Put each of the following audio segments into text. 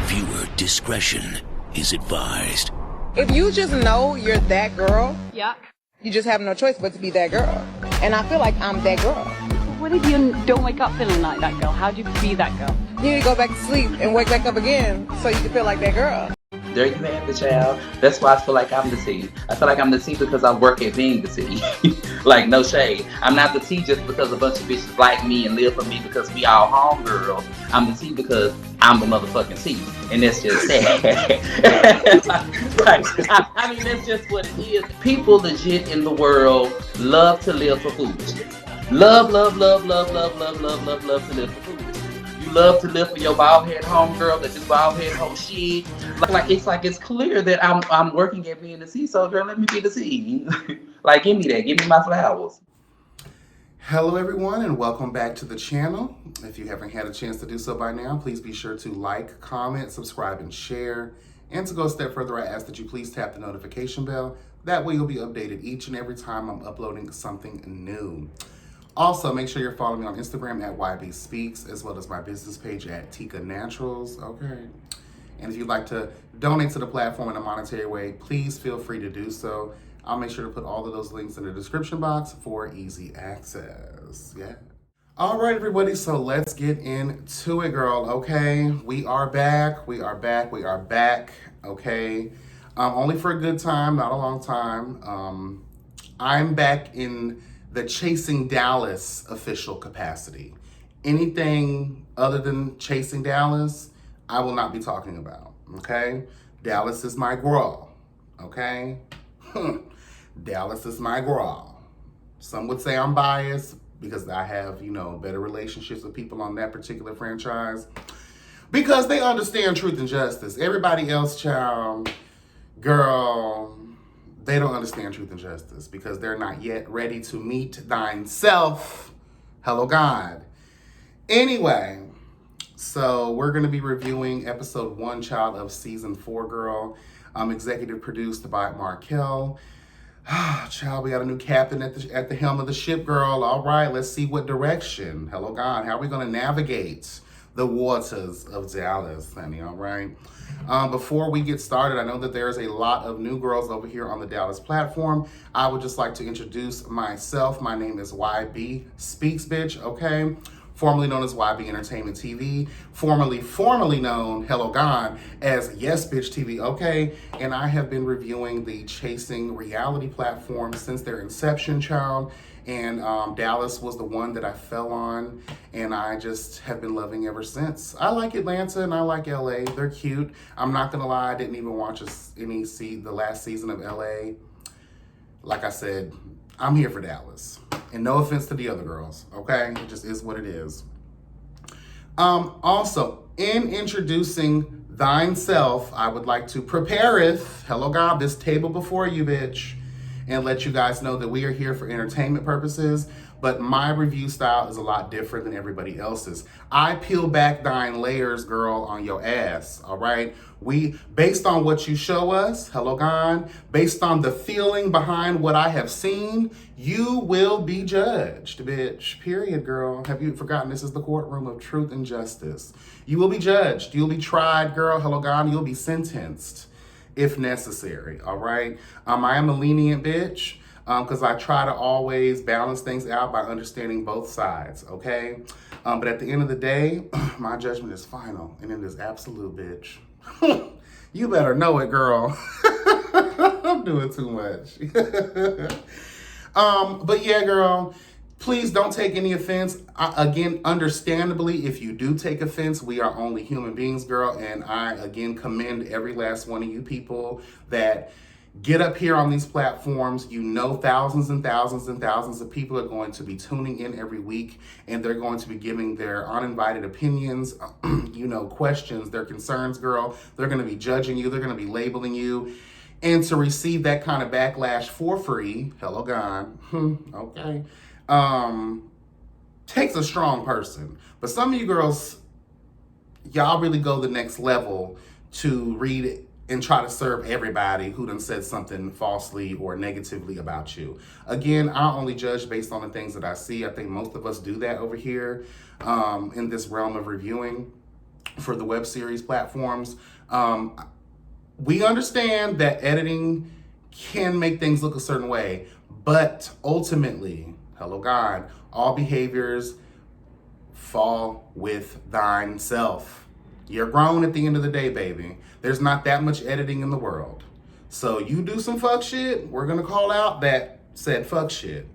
Viewer discretion is advised. If you just know you're that girl, Yeah. you just have no choice but to be that girl. And I feel like I'm that girl. What if you don't wake up feeling like that girl? How do you be that girl? You need to go back to sleep and wake back up again so you can feel like that girl. There you have it, child. That's why I feel like I'm the T. I feel like I'm the T because I work at being the T. Like, no shade. I'm not the T just because a bunch of bitches like me and live for me because we all homegirls. I'm the T because I'm the motherfucking T. And that's just sad. I mean, that's just what it is. People legit in the world love to live for foolishness. Love to live for foolishness. You love to live for your bald head homegirl that just bald head whole shit. It's clear that I'm working at being the C, so girl, let me be the C. Like, give me that. Give me my flowers. Hello everyone and welcome back to the channel. If you haven't had a chance to do so by now, please be sure to like, comment, subscribe, and share. And to go a step further, I ask that you please tap the notification bell. That way you'll be updated each and every time I'm uploading something new. Also, make sure you're following me on Instagram at YBSPEAKS, as well as my business page at Tika Naturals, okay? And if you'd like to donate to the platform in a monetary way, please feel free to do so. I'll make sure to put all of those links in the description box for easy access, yeah. All right, everybody, so let's get into it, girl, okay? We are back, okay? Only for a good time, not a long time. I'm back in the Chasing Dallas official capacity. Anything other than Chasing Dallas, I will not be talking about, okay? Dallas is my girl, okay? Dallas is my girl. Some would say I'm biased because I have, better relationships with people on that particular franchise because they understand truth and justice. Everybody else, child, girl, they don't understand truth and justice because they're not yet ready to meet thine self. Hello, God. Anyway, so we're going to be reviewing episode 1, child, of season 4, girl. Executive produced by Markel. Child, we got a new captain at the helm of the ship, girl. All right, let's see what direction. Hello, God. How are we going to navigate the waters of Dallas, honey? All right. Before we get started, I know that there's a lot of new girls over here on the Dallas platform. I would just like to introduce myself. My name is YBSPEAKS, bitch, okay? Formerly known as YB Entertainment TV, formerly known, hello God, as Yes Bitch TV, okay? And I have been reviewing the Chasing reality platform since their inception, child. And Dallas was the one that I fell on, and I just have been loving ever since. I like Atlanta and I like LA. They're cute. I'm not gonna lie, I didn't even watch the last season of LA. Like I said, I'm here for Dallas. And no offense to the other girls, okay? It just is what it is. Also, in introducing thine self, I would like to prepareth, hello God, this table before you, bitch, and let you guys know that we are here for entertainment purposes, but my review style is a lot different than everybody else's. I peel back thine layers, girl, on your ass, all right? Based on what you show us, hello God, based on the feeling behind what I have seen, you will be judged, bitch, period, girl. Have you forgotten this is the courtroom of truth and justice? You will be judged, you'll be tried, girl, hello God, you'll be sentenced if necessary, all right? I am a lenient bitch because I try to always balance things out by understanding both sides, okay? But at the end of the day, my judgment is final and it is absolute, bitch. You better know it, girl. I'm doing too much. But yeah, girl, please don't take any offense. Again, understandably, if you do take offense, we are only human beings, girl. And I, again, commend every last one of you people that get up here on these platforms. Thousands and thousands and thousands of people are going to be tuning in every week, and they're going to be giving their uninvited opinions, questions, their concerns, girl. They're going to be judging you. They're going to be labeling you. And to receive that kind of backlash for free, hello God, okay, takes a strong person. But some of you girls, y'all really go the next level to read and try to serve everybody who done said something falsely or negatively about you. Again, I only judge based on the things that I see. I think most of us do that over here in this realm of reviewing. for the web series platforms. We understand that editing can make things look a certain way, but ultimately, hello God, all behaviors fall with thine self. You're grown at the end of the day, baby. There's not that much editing in the world. So you do some fuck shit, we're gonna call out that said fuck shit.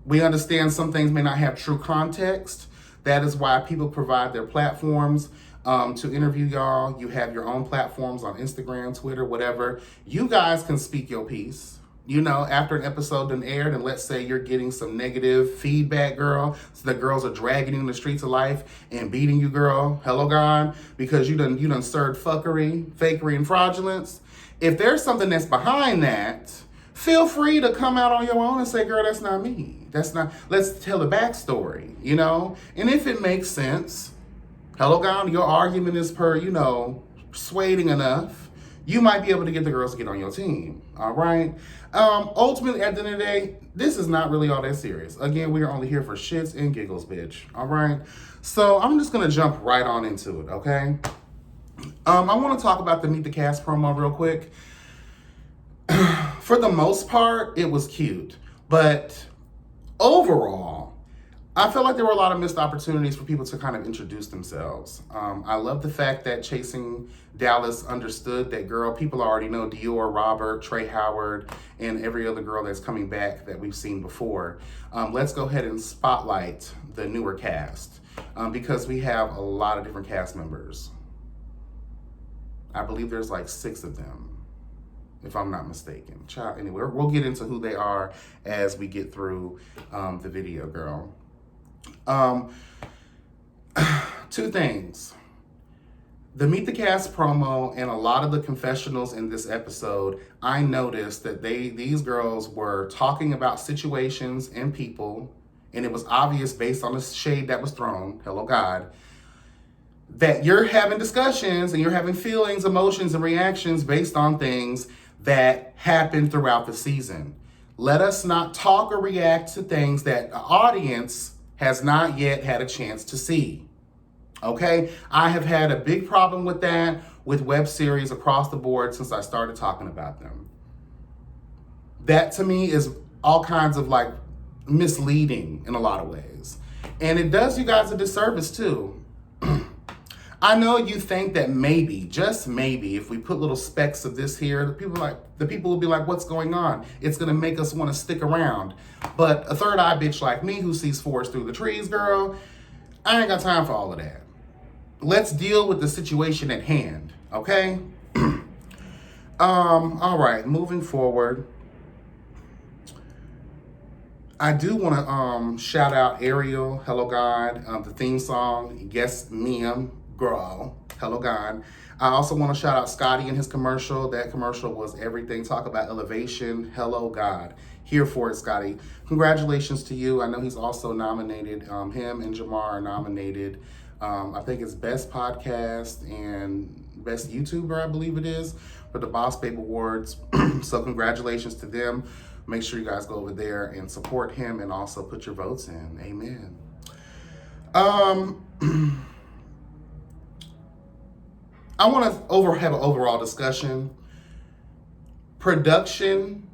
We understand some things may not have true context. That is why people provide their platforms to interview y'all. You have your own platforms on Instagram, Twitter, whatever. You guys can speak your piece. You know, after an episode done aired, and let's say you're getting some negative feedback, girl, so the girls are dragging you in the streets of life and beating you, girl, hello God, because you done served fuckery, fakery, and fraudulence. If there's something that's behind that, feel free to come out on your own and say, girl, that's not me. Let's tell the backstory, you know? And if it makes sense, hello God, your argument is persuading enough, you might be able to get the girls to get on your team, all right? Ultimately, at the end of the day, this is not really all that serious. Again, we are only here for shits and giggles, bitch, all right? So I'm just gonna jump right on into it, okay? I wanna talk about the Meet the Cast promo real quick. For the most part, it was cute, but overall, I feel like there were a lot of missed opportunities for people to kind of introduce themselves. I love the fact that Chasing Dallas understood that, girl, people already know Dior, Robert, Trey Howard, and every other girl that's coming back that we've seen before. Let's go ahead and spotlight the newer cast because we have a lot of different cast members. I believe there's like 6 of them, if I'm not mistaken. Anyway, we'll get into who they are as we get through the video, girl. 2 things. The Meet the Cast promo and a lot of the confessionals in this episode, I noticed that these girls were talking about situations and people, and it was obvious based on the shade that was thrown, hello God, that you're having discussions and you're having feelings, emotions, and reactions based on things that happened throughout the season. Let us not talk or react to things that the audience has not yet had a chance to see. Okay? I have had a big problem with that with web series across the board since I started talking about them. That to me is all kinds of like misleading in a lot of ways. And it does you guys a disservice too. I know you think that maybe, just maybe, if we put little specks of this here, the people will be like, what's going on? It's gonna make us wanna stick around. But a third eye bitch like me who sees forest through the trees, girl, I ain't got time for all of that. Let's deal with the situation at hand, okay? All right, moving forward. I do wanna shout out Ariel, hello God, the theme song, Yes Ma'am, Girl, hello God. I also want to shout out Scotty and his commercial. That commercial was everything. Talk about elevation, hello God. Here for it, Scotty. Congratulations to you. I know he's also nominated. Him and Jamar are nominated. I think it's Best Podcast and Best YouTuber, I believe it is, for the Boss Babe Awards. So congratulations to them. Make sure you guys go over there and support him and also put your votes in. Amen. I want to have an overall discussion. Production,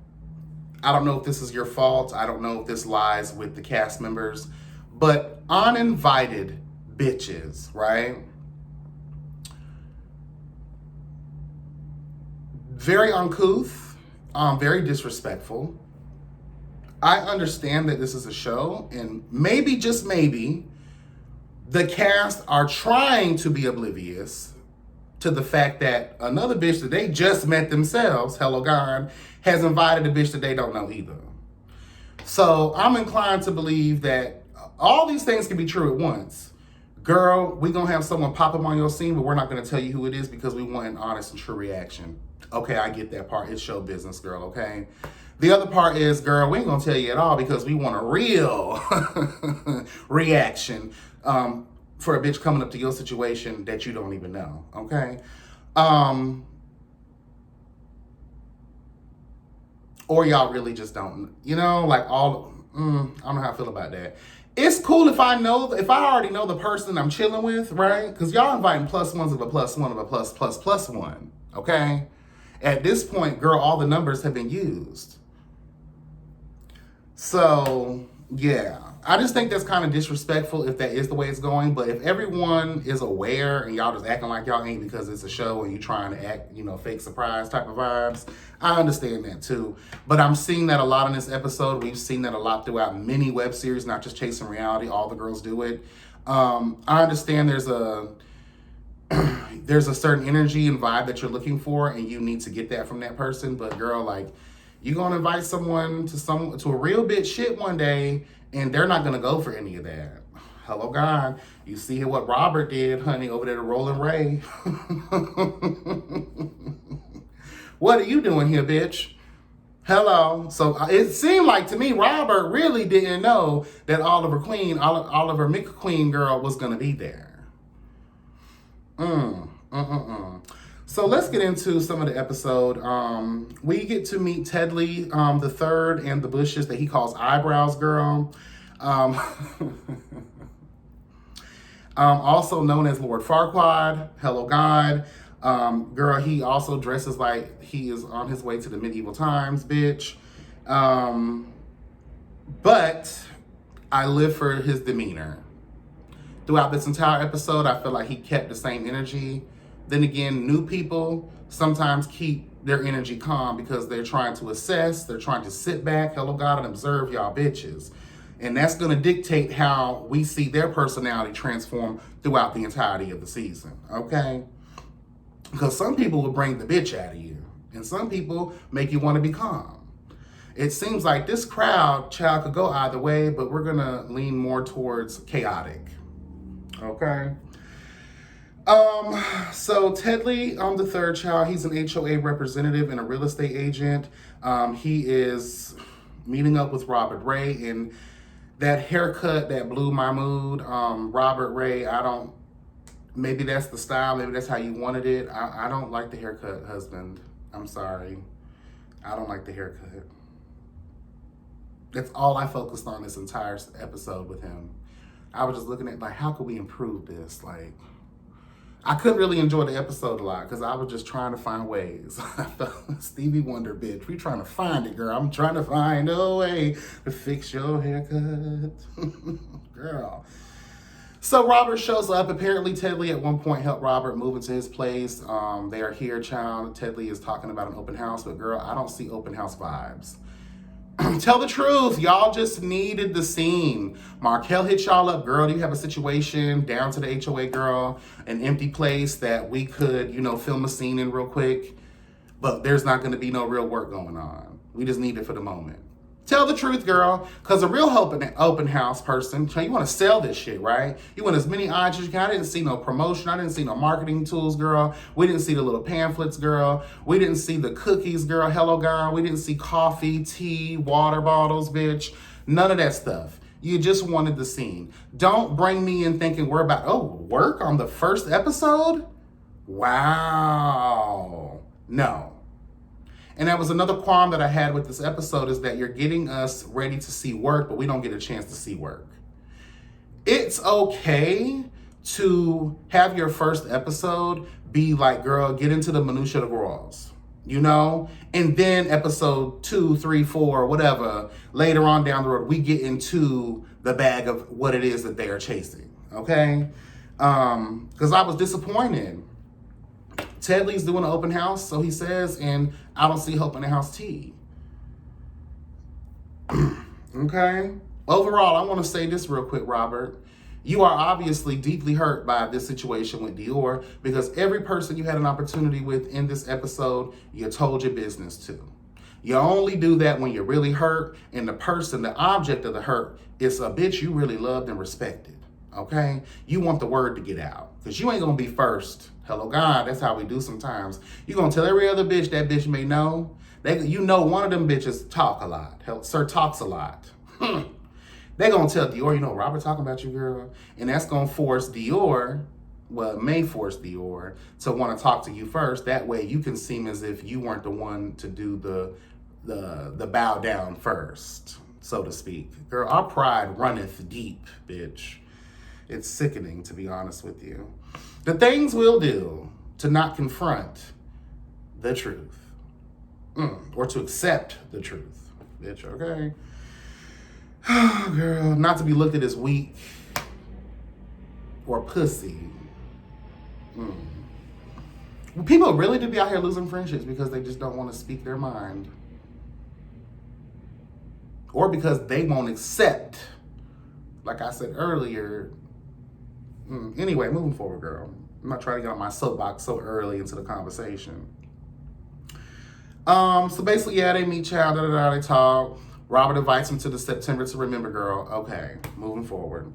I don't know if this is your fault. I don't know if this lies with the cast members, but uninvited bitches, right? Very uncouth, very disrespectful. I understand that this is a show, and maybe, just maybe, the cast are trying to be oblivious to the fact that another bitch that they just met themselves, hello God, has invited a bitch that they don't know either. So I'm inclined to believe that all these things can be true at once. Girl, we gonna have someone pop up on your scene, but we're not gonna tell you who it is because we want an honest and true reaction. Okay, I get that part. It's show business, girl, okay? The other part is, girl, we ain't gonna tell you at all because we want a real reaction. For a bitch coming up to your situation that you don't even know, okay? Or y'all really just don't, like I don't know how I feel about that. It's cool if I already know the person I'm chilling with, right? Because y'all inviting plus ones of a plus one of a plus plus plus one, okay? At this point, girl, all the numbers have been used. So, yeah. I just think that's kind of disrespectful if that is the way it's going. But if everyone is aware and y'all just acting like y'all ain't because it's a show and you trying to act, fake surprise type of vibes, I understand that too. But I'm seeing that a lot in this episode. We've seen that a lot throughout many web series, not just Chasing Reality. All the girls do it. I understand there's a certain energy and vibe that you're looking for, and you need to get that from that person. But girl, like, you gonna invite someone to a real bitch shit one day, and they're not gonna go for any of that. Hello, God. You see what Robert did, honey, over there to Roland Ray. What are you doing here, bitch? Hello. So it seemed like to me, Robert really didn't know that Oliver McQueen girl was gonna be there. So let's get into some of the episode. We get to meet Tedley the third and the Bushes that he calls Eyebrows Girl. Also known as Lord Farquaad. Hello, God. Girl, he also dresses like he is on his way to the medieval times, bitch. But I live for his demeanor. Throughout this entire episode, I feel like he kept the same energy. Then again, new people sometimes keep their energy calm because they're trying to assess, they're trying to sit back, hello God, and observe y'all bitches. And that's gonna dictate how we see their personality transform throughout the entirety of the season, okay? Because some people will bring the bitch out of you, and some people make you wanna be calm. It seems like this crowd, child, could go either way, but we're gonna lean more towards chaotic, okay? So Tedley, the third child, he's an HOA representative and a real estate agent. He is meeting up with Robert Ray, and that haircut that blew my mood. Robert Ray, maybe that's the style, maybe that's how you wanted it. I don't like the haircut, husband. I'm sorry. I don't like the haircut. That's all I focused on this entire episode with him. I was just looking at, like, how could we improve this? Like, I couldn't really enjoy the episode a lot because I was just trying to find ways. I felt Stevie Wonder, bitch. We trying to find it, girl. I'm trying to find a way to fix your haircut. Girl. So Robert shows up. Apparently Tedley at one point helped Robert move into his place. They are here, child. Tedley is talking about an open house, but girl, I don't see open house vibes. Tell the truth. Y'all just needed the scene. Markel hit y'all up, girl. Do you have a situation down to the HOA, girl? An empty place that we could, film a scene in real quick. But there's not going to be no real work going on. We just need it for the moment. Tell the truth, girl. Because a real open house person, you want to sell this shit, right? You want as many eyes as you can. I didn't see no promotion. I didn't see no marketing tools, girl. We didn't see the little pamphlets, girl. We didn't see the cookies, girl. Hello, girl. We didn't see coffee, tea, water bottles, bitch. None of that stuff. You just wanted the scene. Don't bring me in thinking we're about, work on the first episode? Wow. No. And that was another qualm that I had with this episode, is that you're getting us ready to see work, but we don't get a chance to see work. It's okay to have your first episode be like, girl, get into the minutia of the roles, And then episode 2, 3, 4, whatever, later on down the road, we get into the bag of what it is that they are chasing, okay? Because I was disappointed. Tedley's doing an open house, so he says, and I don't see hope in the house tea. Okay? Overall, I want to say this real quick, Robert. You are obviously deeply hurt by this situation with Dior, because every person you had an opportunity with in this episode, you told your business to. You only do that when you're really hurt, and the person, the object of the hurt, is a bitch you really loved and respected. Okay? You want the word to get out, because you ain't going to be first. Hello, God. That's how we do sometimes. You're going to tell every other bitch that bitch may know. One of them bitches talk a lot. Hell, Sir talks a lot. They're going to tell Dior, Robert talking about you, girl. And that's going to force Dior, it may force Dior to want to talk to you first. That way you can seem as if you weren't the one to do the bow down first. so to speak. Girl, our pride runneth deep, bitch. It's sickening, to be honest with you. The things we'll do to not confront the truth. Or to accept the truth, bitch, okay? Girl, not to be looked at as weak or pussy. People really do be out here losing friendships because they just don't want to speak their mind. Or because they won't accept, like I said earlier. Anyway, moving forward, girl. I'm not trying to get on my soapbox so early into the conversation. So basically, yeah, they meet child, they talk. Robert invites him to the September to Remember girl. Okay, moving forward.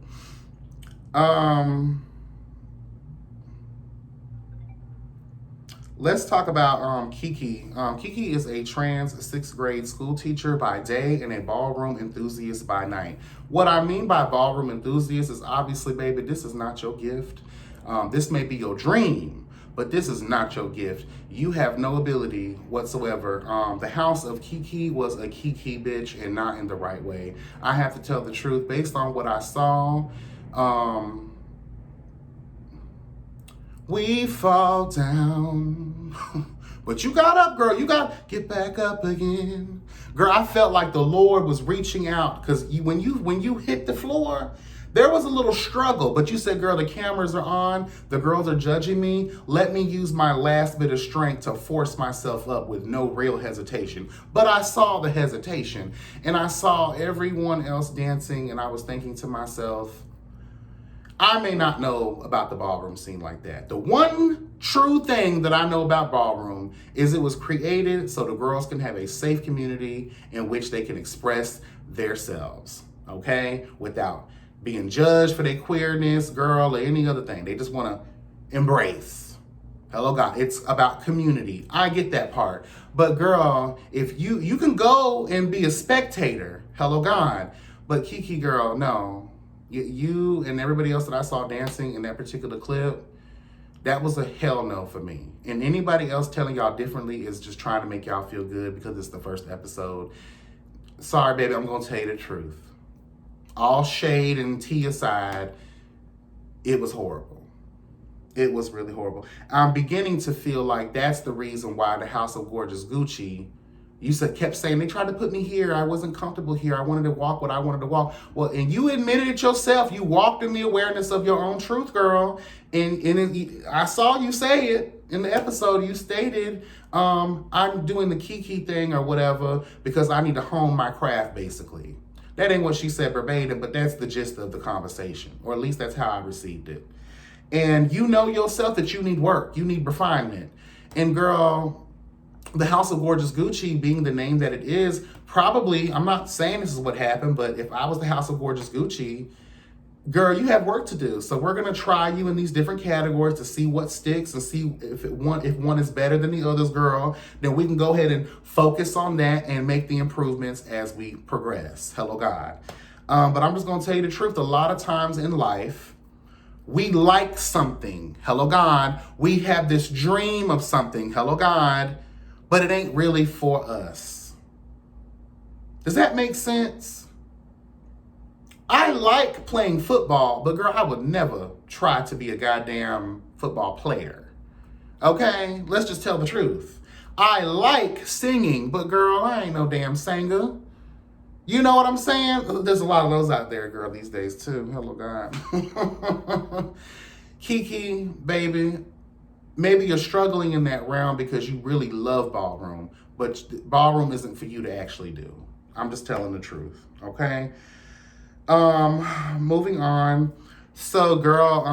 Let's talk about Kiki. Kiki is a trans 6th grade school teacher by day and a ballroom enthusiast by night. What I mean by ballroom enthusiast is obviously, baby, this is not your gift. This may be your dream, but this is not your gift. You have no ability whatsoever. The house of Kiki was a Kiki bitch and not in the right way. I have to tell the truth based on what I saw. We fall down, but you got up, girl. You got to get back up again. Girl, I felt like the Lord was reaching out because when you hit the floor, there was a little struggle, but you said, girl, the cameras are on. The girls are judging me. Let me use my last bit of strength to force myself up with no real hesitation. But I saw the hesitation and I saw everyone else dancing and I was thinking to myself, I may not know about the ballroom scene like that. The one true thing that I know about ballroom is it was created so the girls can have a safe community in which they can express themselves, okay? Without being judged for their queerness, girl, or any other thing. They just want to embrace. Hello, God. It's about community. I get that part. But girl, if you can go and be a spectator, hello, God. But Kiki, girl, no. You and everybody else that I saw dancing in that particular clip, that was a hell no for me. And anybody else telling y'all differently is just trying to make y'all feel good because it's the first episode. Sorry, baby, I'm going to tell you the truth. All shade and tea aside, it was horrible. It was really horrible. I'm beginning to feel like that's the reason why the House of Gorgeous Gucci, kept saying, they tried to put me here. I wasn't comfortable here. I wanted to walk what I wanted to walk. Well, and you admitted it yourself. You walked in the awareness of your own truth, girl. And I saw you say it in the episode. You stated, I'm doing the Kiki thing or whatever because I need to hone my craft, basically. That ain't what she said verbatim, but that's the gist of the conversation. Or at least that's how I received it. And you know yourself that you need work. You need refinement. And girl, the House of Gorgeous Gucci being the name that it is, probably, I'm not saying this is what happened, but if I was the House of Gorgeous Gucci, girl, you have work to do. So we're going to try you in these different categories to see what sticks and see if one is better than the others, girl. Then we can go ahead and focus on that and make the improvements as we progress. Hello, God. But I'm just going to tell you the truth. A lot of times in life, we like something. Hello, God. We have this dream of something. Hello, God. But it ain't really for us. Does that make sense? I like playing football, but girl, I would never try to be a goddamn football player. Okay? Let's just tell the truth. I like singing, but girl, I ain't no damn singer. You know what I'm saying? There's a lot of those out there, girl, these days too. Hello, God. Kiki, baby. Maybe you're struggling in that realm because you really love ballroom, but ballroom isn't for you to actually do. I'm just telling the truth, okay? Moving on. So, girl,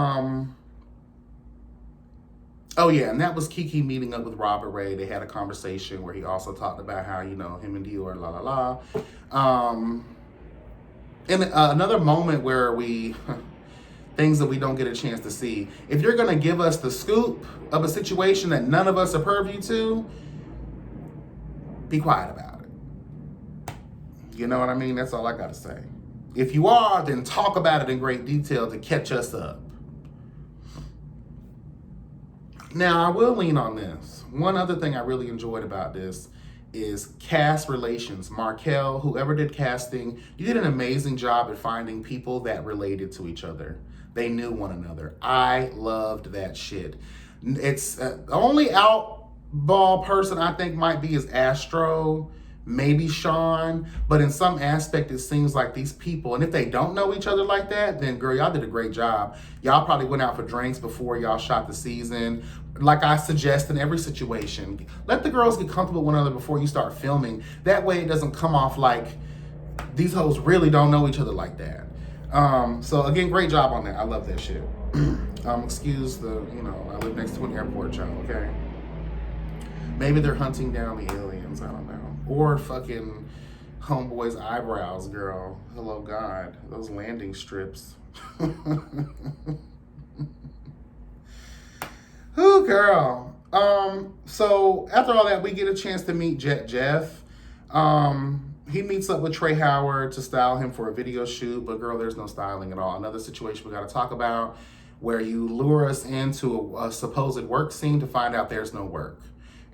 oh yeah, and that was Kiki meeting up with Robert Ray. They had a conversation where he also talked about how, him and Dior, la la la. And another moment where things that we don't get a chance to see. If you're going to give us the scoop of a situation that none of us are purview to, be quiet about it. You know what I mean? That's all I got to say. If you are, then talk about it in great detail to catch us up. Now, I will lean on this. One other thing I really enjoyed about this is cast relations. Markel, whoever did casting, you did an amazing job at finding people that related to each other. They knew one another. I loved that shit. It's the only outball person I think might be is Astro, maybe Sean, but in some aspect it seems like these people, and if they don't know each other like that, then girl, y'all did a great job. Y'all probably went out for drinks before y'all shot the season. Like I suggest in every situation, let the girls get comfortable with one another before you start filming. That way it doesn't come off like these hoes really don't know each other like that. So again, great job on that. I love that shit. Excuse the, I live next to an airport, y'all, okay? Maybe they're hunting down the aliens, I don't know. Or fucking homeboy's eyebrows, girl. Hello, God. Those landing strips. Ooh, girl. So after all that, we get a chance to meet Jeff. He meets up with Trey Howard to style him for a video shoot, but girl, there's no styling at all. Another situation we got to talk about where you lure us into a supposed work scene to find out there's no work.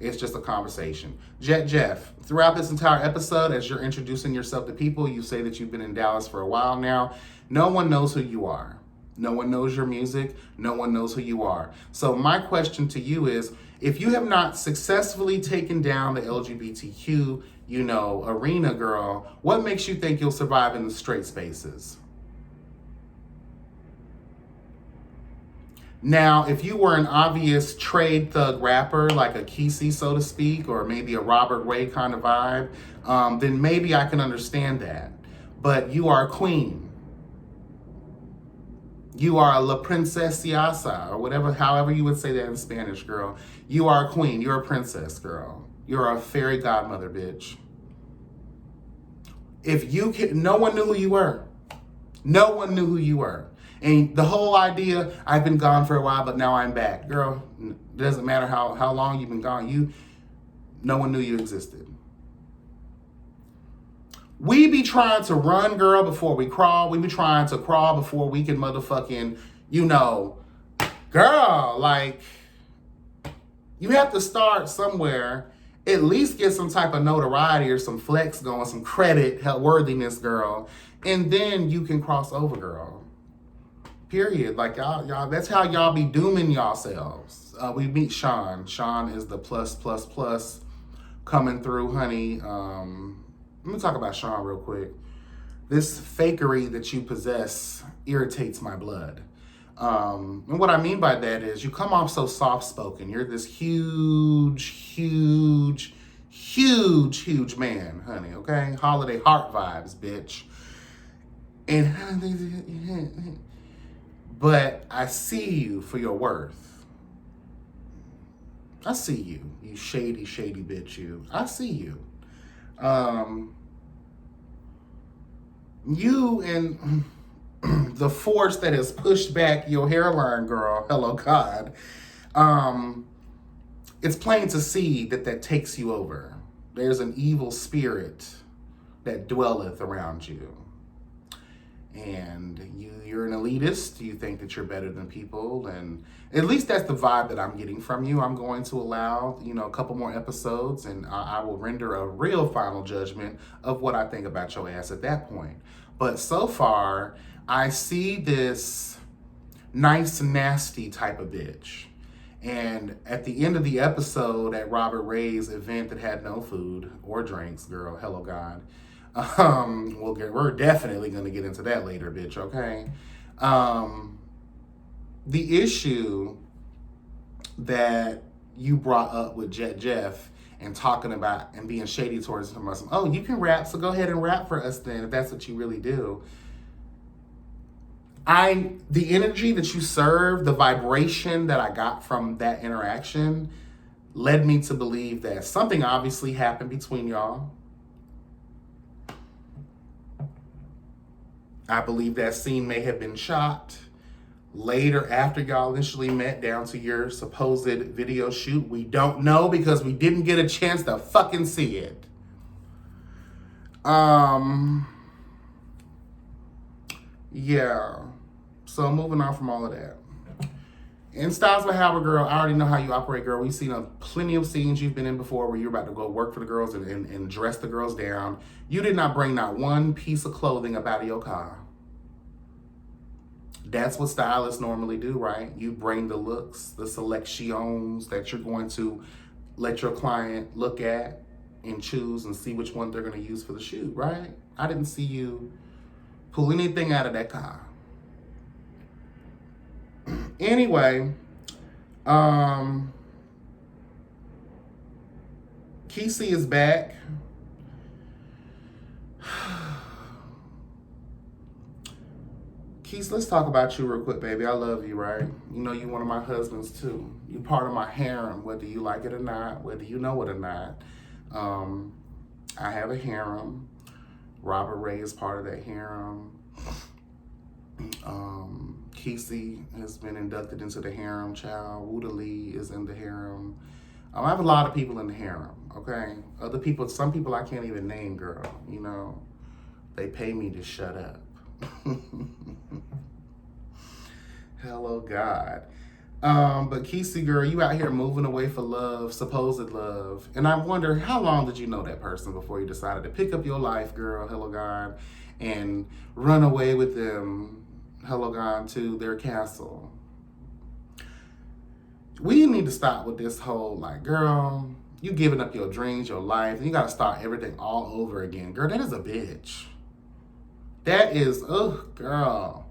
It's just a conversation. Jeff, throughout this entire episode, as you're introducing yourself to people, you say that you've been in Dallas for a while now. No one knows who you are. No one knows your music. No one knows who you are. So my question to you is, if you have not successfully taken down the LGBTQ, arena, girl, what makes you think you'll survive in the straight spaces? Now, if you were an obvious trade thug rapper, like a Kesey, so to speak, or maybe a Robert Ray kind of vibe, then maybe I can understand that. But you are a queen. You are a la princesiasa, or whatever, however you would say that in Spanish, girl. You are a queen. You're a princess, girl. You're a fairy godmother, bitch. No one knew who you were. No one knew who you were. And the whole idea, I've been gone for a while, but now I'm back. Girl, it doesn't matter how long you've been gone. No one knew you existed. We be trying to run, girl, before we crawl. We be trying to crawl before we can motherfucking, girl, like, you have to start somewhere, at least get some type of notoriety or some flex going, some credit, worthiness, girl, and then you can cross over, girl. Period. Like y'all, that's how y'all be dooming yourselves. We meet Sean. Sean is the plus coming through, honey. Let me talk about Sean real quick. This fakery that you possess irritates my blood. And what I mean by that is you come off so soft-spoken. You're this huge man, honey, okay? Holiday heart vibes, bitch. And but I see you for your worth. I see you, you shady bitch, you. I see you. You and the force that has pushed back your hairline, girl, hello, God. It's plain to see that takes you over. There's an evil spirit that dwelleth around you. And you're an elitist. You think that you're better than people. And at least that's the vibe that I'm getting from you. I'm going to allow, a couple more episodes, and I will render a real final judgment of what I think about your ass at that point. But so far, I see this nice, nasty type of bitch. And at the end of the episode at Robert Ray's event that had no food or drinks, girl, hello, God. We're definitely going to get into that later, bitch, okay? The issue that you brought up with Jeff and talking about and being shady towards him, oh, you can rap, so go ahead and rap for us then, if that's what you really do. The energy that you serve, the vibration that I got from that interaction led me to believe that something obviously happened between y'all. I believe that scene may have been shot later after y'all initially met down to your supposed video shoot. We don't know because we didn't get a chance to fucking see it. Yeah. So moving on from all of that. And Styles with Howard, girl, I already know how you operate, girl. We've seen plenty of scenes you've been in before where you're about to go work for the girls and dress the girls down. You did not bring not one piece of clothing up out of your car. That's what stylists normally do, right? You bring the looks, the selections that you're going to let your client look at and choose and see which one they're going to use for the shoot, right? I didn't see you pull anything out of that car. Anyway, Kesey is back. Keith, let's talk about you real quick, baby. I love you, right? You know you one of my husbands too. You part of my harem, whether you like it or not, whether you know it or not. I have a harem. Robert Ray is part of that harem. Kesey has been inducted into the harem. Child Wuda Lee is in the harem. I have a lot of people in the harem, okay? Other people, some people I can't even name, girl. You know, they pay me to shut up. Hello, God. But Kesey, girl, you out here moving away for love, supposed love. And I wonder, how long did you know that person before you decided to pick up your life, girl, hello, God, and run away with them, hello, God, to their castle? We need to stop with this whole, like, girl, you giving up your dreams, your life, and you got to start everything all over again. Girl, that is a bitch. That is, ugh, girl.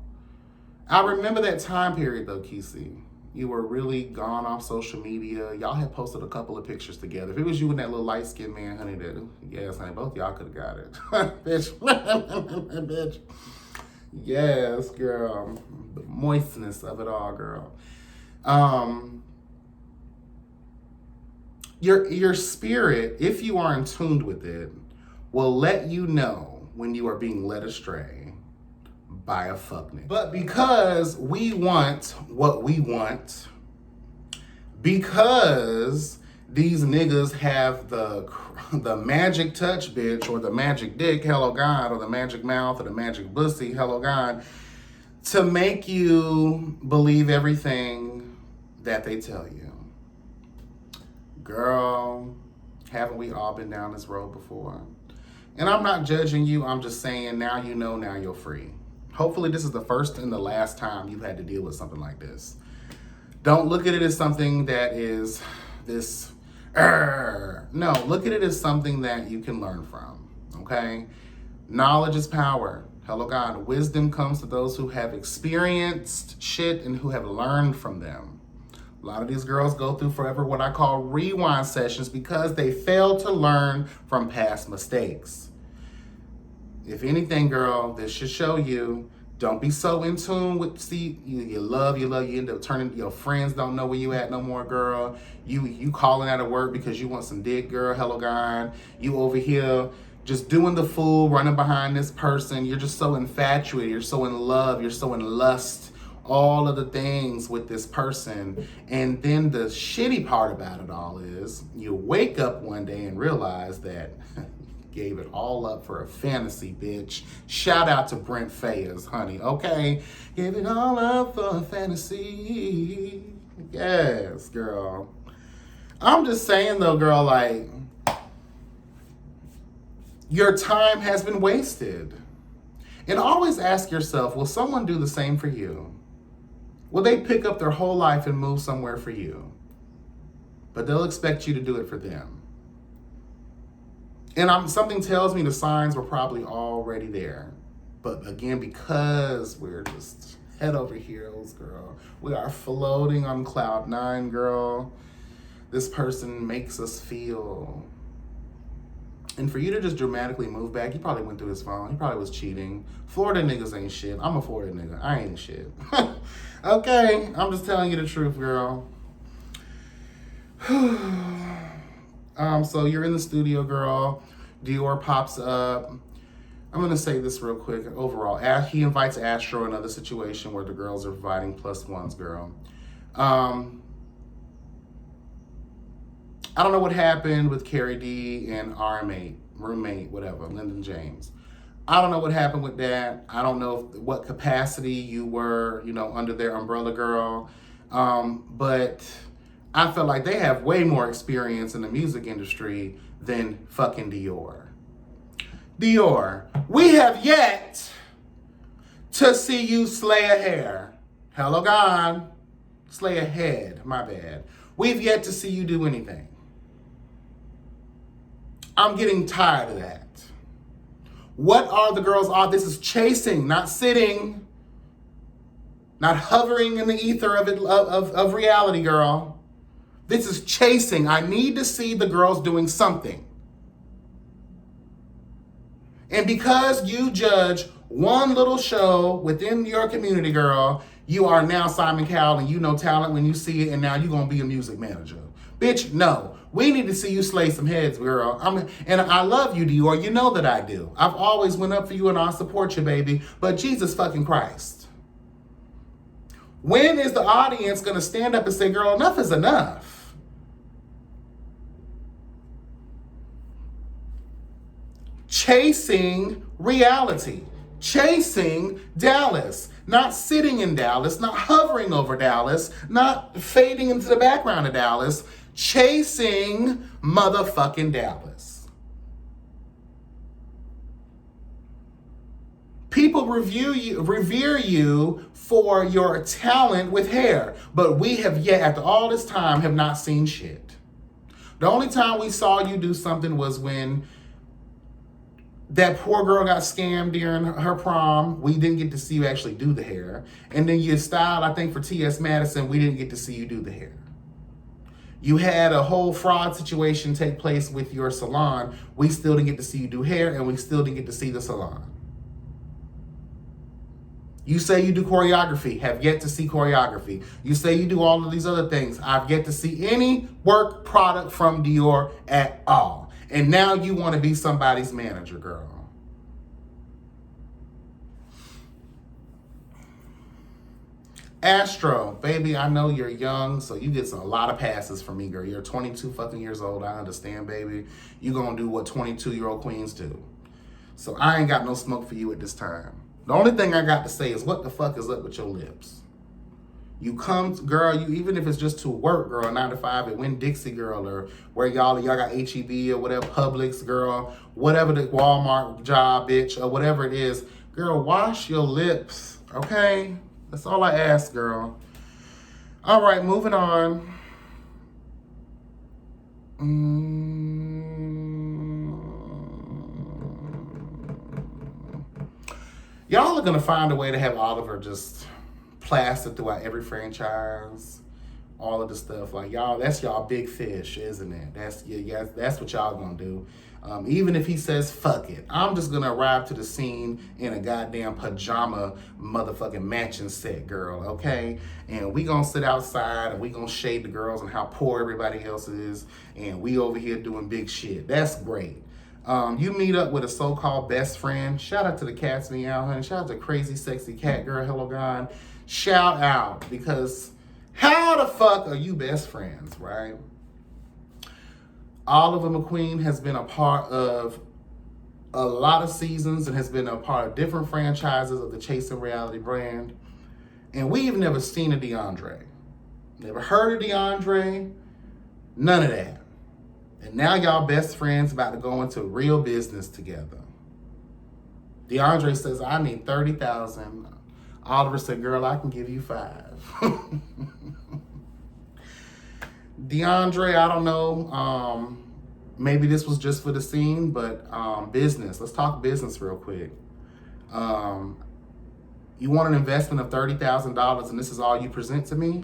I remember that time period, though, Kesey. You were really gone off social media. Y'all had posted a couple of pictures together. If it was you and that little light-skinned man, honey, yes, honey, both y'all could have got it. Bitch. Bitch. Yes, girl. The moistness of it all, girl. Your spirit, if you are in tune with it, will let you know when you are being led astray by a fuck nigga. But because we want what we want, because these niggas have the magic touch, bitch, or the magic dick, hello God, or the magic mouth, or the magic pussy, hello God, to make you believe everything that they tell you. Girl, haven't we all been down this road before? And I'm not judging you, I'm just saying, now you know, now you're free. Hopefully this is the first and the last time you've had to deal with something like this. Don't look at it as something that is this, no, look at it as something that you can learn from, okay? Knowledge is power. Hello, God. Wisdom comes to those who have experienced shit and who have learned from them. A lot of these girls go through forever what I call rewind sessions because they fail to learn from past mistakes. If anything, girl, this should show you, don't be so in tune with, see, you love, you end up turning, your friends don't know where you at no more, girl. You calling out of work because you want some dick, girl, hello, God. You over here just doing the fool, running behind this person. You're just so infatuated, you're so in love, you're so in lust, all of the things with this person. And then the shitty part about it all is you wake up one day and realize that gave it all up for a fantasy, bitch. Shout out to Brent Fayers, honey, okay? Gave it all up for a fantasy. Yes, girl. I'm just saying though, girl, like, your time has been wasted. And always ask yourself, will someone do the same for you? Will they pick up their whole life and move somewhere for you? But they'll expect you to do it for them. And something tells me the signs were probably already there. But again, because we're just head over heels, girl. We are floating on cloud 9, girl. This person makes us feel. And for you to just dramatically move back, he probably went through his phone. He probably was cheating. Florida niggas ain't shit. I'm a Florida nigga. I ain't shit. Okay, I'm just telling you the truth, girl. So you're in the studio, girl. Dior pops up. I'm going to say this real quick. Overall, he invites Astro in another situation where the girls are providing +1s, girl. I don't know what happened with Carrie D and our roommate, whatever, Lyndon James. I don't know what happened with that. I don't know what capacity you were, under their umbrella, girl. But I feel like they have way more experience in the music industry than fucking Dior. Dior, we have yet to see you slay a hair. Hello, God. Slay a head, my bad. We've yet to see you do anything. I'm getting tired of that. What are the girls on? This is chasing, not sitting, not hovering in the ether of reality, girl. This is chasing. I need to see the girls doing something. And because you judge one little show within your community, girl, you are now Simon Cowell and you know talent when you see it, and now you're going to be a music manager. Bitch, no. We need to see you slay some heads, girl. And I love you, Dior. You know that I do. I've always went up for you and I'll support you, baby. But Jesus fucking Christ. When is the audience going to stand up and say, girl, enough is enough? Chasing reality. Chasing Dallas. Not sitting in Dallas. Not hovering over Dallas. Not fading into the background of Dallas. Chasing motherfucking Dallas. People revere you for your talent with hair, but we have yet, after all this time, have not seen shit. The only time we saw you do something was when that poor girl got scammed during her prom. We didn't get to see you actually do the hair. And then you styled, I think, for T.S. Madison. We didn't get to see you do the hair. You had a whole fraud situation take place with your salon. We still didn't get to see you do hair, and we still didn't get to see the salon. You say you do choreography, have yet to see choreography. You say you do all of these other things. I've yet to see any work product from Dior at all. And now you want to be somebody's manager, girl. Astro, baby, I know you're young, so you get a lot of passes from me, girl. You're 22 fucking years old. I understand, baby. You gonna do what 22-year-old queens do. So I ain't got no smoke for you at this time. The only thing I got to say is what the fuck is up with your lips? You come, girl, you even if it's just to work, girl, 9 to 5 at Winn-Dixie, girl, or where y'all got HEB or whatever, Publix, girl, whatever the Walmart job, bitch, or whatever it is, girl, wash your lips, okay? That's all I ask, girl. All right, moving on. Y'all are gonna find a way to have Oliver just plastered throughout every franchise, all of the stuff. Like y'all, that's y'all big fish, isn't it? That's what y'all gonna do. Even if he says fuck it, I'm just gonna arrive to the scene in a goddamn pajama motherfucking matching set, girl, okay? And we gonna sit outside and we gonna shade the girls and how poor everybody else is, and we over here doing big shit. That's great. You meet up with a so-called best friend. Shout out to the cats meow, honey. Shout out to crazy sexy cat girl, hello God. Shout out, because how the fuck are you best friends, right? Oliver McQueen has been a part of a lot of seasons and has been a part of different franchises of the Chasing Reality brand. And we've never seen a DeAndre. Never heard of DeAndre. None of that. And now y'all best friends about to go into real business together. DeAndre says, I need 30,000. Oliver said, girl, I can give you 5. DeAndre, I don't know. Maybe this was just for the scene, but business. Let's talk business real quick. You want an investment of $30,000 and this is all you present to me?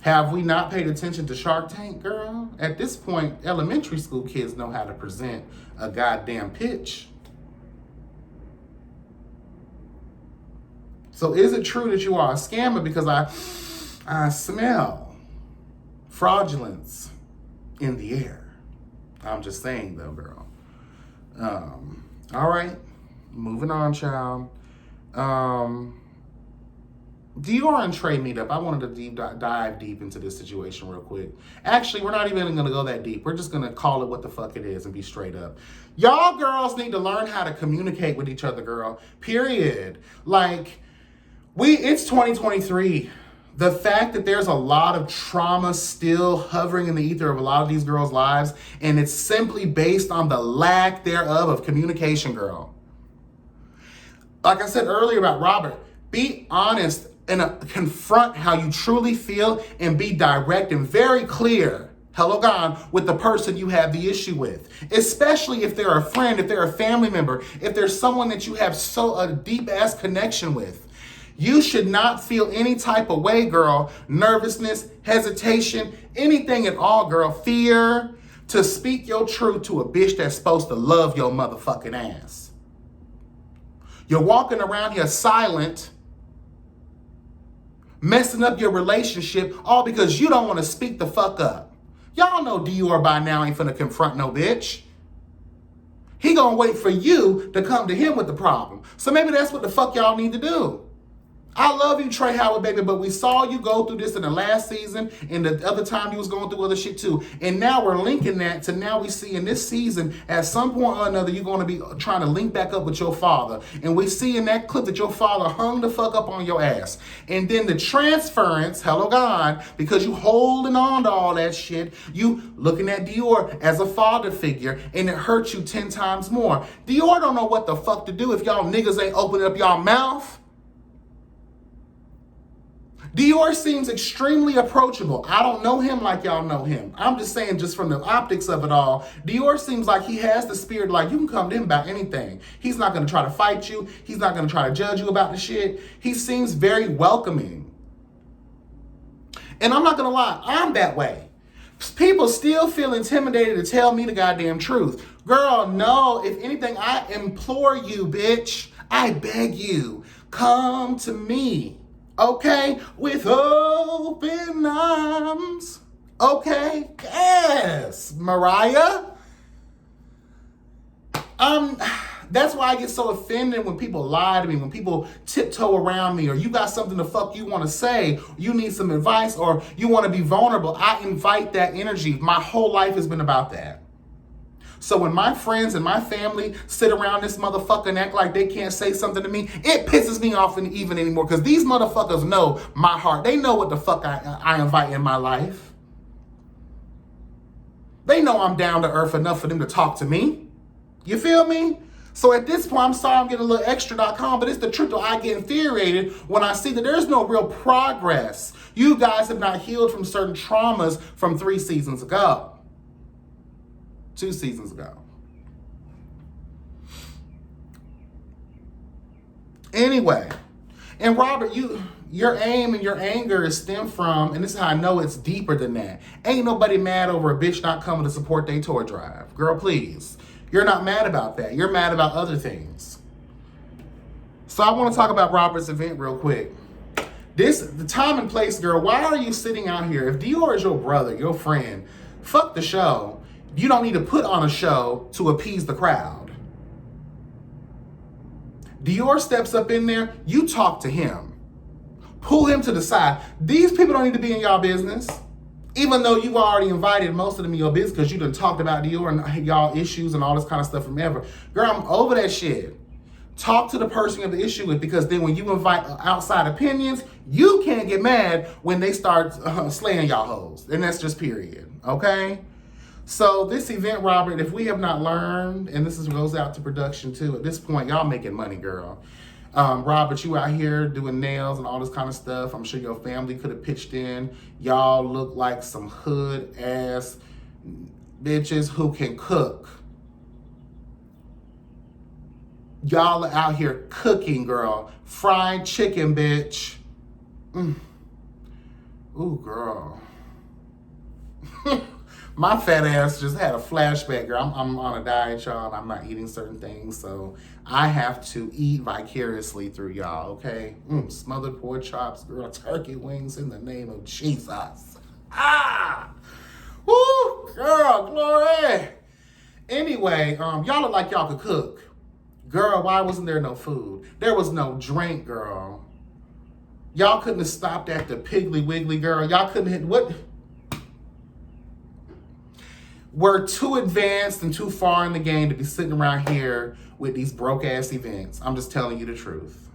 Have we not paid attention to Shark Tank, girl? At this point, elementary school kids know how to present a goddamn pitch. So is it true that you are a scammer? Because I smell fraudulence in the air. I'm just saying though, girl. All right, moving on, child. Dior and Trey meet up. I wanted to dive deep into this situation real quick. Actually, we're not even gonna go that deep. We're just gonna call it what the fuck it is and be straight up. Y'all girls need to learn how to communicate with each other, girl. Period. Like, It's 2023. The fact that there's a lot of trauma still hovering in the ether of a lot of these girls' lives, and it's simply based on the lack thereof of communication, girl. Like I said earlier about Robert, be honest and confront how you truly feel and be direct and very clear, hello God, with the person you have the issue with. Especially if they're a friend, if they're a family member, if there's someone that you have a deep-ass connection with. You should not feel any type of way, girl. Nervousness, hesitation, anything at all, girl. Fear to speak your truth to a bitch that's supposed to love your motherfucking ass. You're walking around here silent, messing up your relationship, all because you don't want to speak the fuck up. Y'all know Dior by now ain't finna confront no bitch. He gonna wait for you to come to him with the problem. So maybe that's what the fuck y'all need to do. I love you, Trey Howard, baby, but we saw you go through this in the last season and the other time you was going through other shit too. And now we're linking that to now we see in this season, at some point or another, you're going to be trying to link back up with your father. And we see in that clip that your father hung the fuck up on your ass. And then the transference, hello God, because you holding on to all that shit, you looking at Dior as a father figure, and it hurts you 10 times more. Dior don't know what the fuck to do if y'all niggas ain't opening up y'all mouth. Dior seems extremely approachable. I don't know him like y'all know him. I'm just saying, just from the optics of it all, Dior seems like he has the spirit, like you can come to him about anything. He's not going to try to fight you. He's not going to try to judge you about the shit. He seems very welcoming. And I'm not going to lie, I'm that way. People still feel intimidated to tell me the goddamn truth. Girl, no, if anything, I implore you, bitch. I beg you, come to me. Okay, with open arms. Okay, yes, Mariah. That's why I get so offended when people lie to me, when people tiptoe around me, or you got something the fuck you want to say, you need some advice, or you want to be vulnerable. I invite that energy. My whole life has been about that. So when my friends and my family sit around this motherfucker and act like they can't say something to me, it pisses me off even anymore, because these motherfuckers know my heart. They know what the fuck I invite in my life. They know I'm down to earth enough for them to talk to me. You feel me? So at this point, I'm sorry I'm getting a little extra.com, but it's the truth. I get infuriated when I see that there's no real progress. You guys have not healed from certain traumas from 3 seasons ago. 2 seasons ago. Anyway, and Robert, your aim and your anger is stemmed from, and this is how I know it's deeper than that. Ain't nobody mad over a bitch not coming to support their tour drive. Girl, please. You're not mad about that. You're mad about other things. So I want to talk about Robert's event real quick. The time and place, girl, why are you sitting out here? If Dior is your brother, your friend, fuck the show. You don't need to put on a show to appease the crowd. Dior steps up in there, you talk to him. Pull him to the side. These people don't need to be in y'all business. Even though you've already invited most of them in your business because you done talked about Dior and y'all issues and all this kind of stuff from ever. Girl, I'm over that shit. Talk to the person you have the issue with, because then when you invite outside opinions, you can't get mad when they start slaying y'all hoes. And that's just period, okay? So this event, Robert, if we have not learned, and this goes out to production too, at this point, y'all making money, girl. Robert, you out here doing nails and all this kind of stuff. I'm sure your family could have pitched in. Y'all look like some hood-ass bitches who can cook. Y'all are out here cooking, girl. Fried chicken, bitch. Ooh, girl. My fat ass just had a flashback, girl. I'm on a diet, y'all. I'm not eating certain things, so I have to eat vicariously through y'all, okay? Smothered pork chops, girl. Turkey wings in the name of Jesus. Ah! Woo! Girl, glory! Anyway, y'all look like y'all could cook. Girl, why wasn't there no food? There was no drink, girl. Y'all couldn't have stopped at the Piggly Wiggly, girl. Y'all couldn't hit, what? We're too advanced and too far in the game to be sitting around here with these broke ass events. I'm just telling you the truth.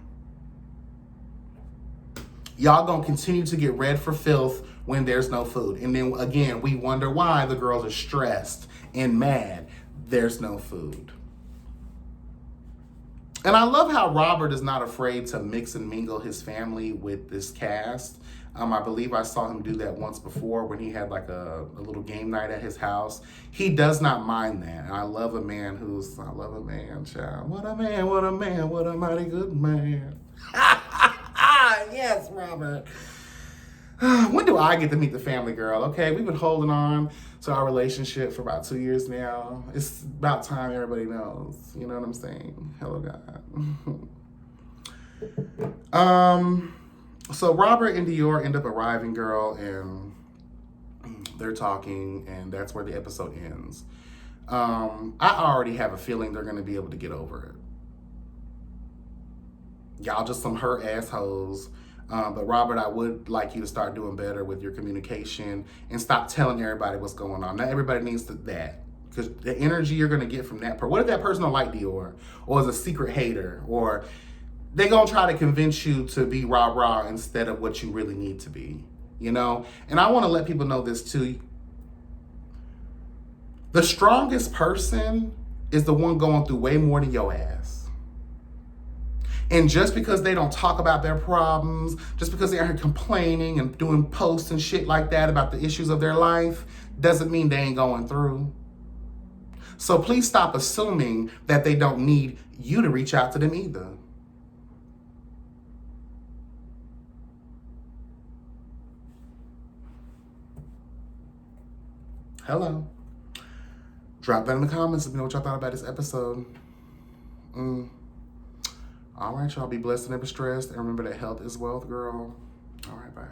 Y'all gonna continue to get red for filth when there's no food. And then again, we wonder why the girls are stressed and mad. There's no food. And I love how Robert is not afraid to mix and mingle his family with this cast. I believe I saw him do that once before when he had like a little game night at his house. He does not mind that. And I love a man, child. What a man, what a man, what a mighty good man. Yes, Robert. When do I get to meet the family, girl? Okay, we've been holding on to our relationship for about 2 years now. It's about time everybody knows. You know what I'm saying? Hello, God. So Robert and Dior end up arriving, girl, and they're talking, and that's where the episode ends. I already have a feeling they're going to be able to get over it. Y'all just some hurt assholes. But Robert, I would like you to start doing better with your communication and stop telling everybody what's going on. Not everybody needs that. Because the energy you're going to get from that person, what if that person don't like Dior or is a secret hater, or they going to try to convince you to be rah-rah instead of what you really need to be, you know? And I want to let people know this too. The strongest person is the one going through way more than your ass. And just because they don't talk about their problems, just because they aren't complaining and doing posts and shit like that about the issues of their life, doesn't mean they ain't going through. So please stop assuming that they don't need you to reach out to them either. Hello. Drop that in the comments if you know what y'all thought about this episode. All right, y'all, be blessed and never stressed. And remember that health is wealth, girl. All right, bye.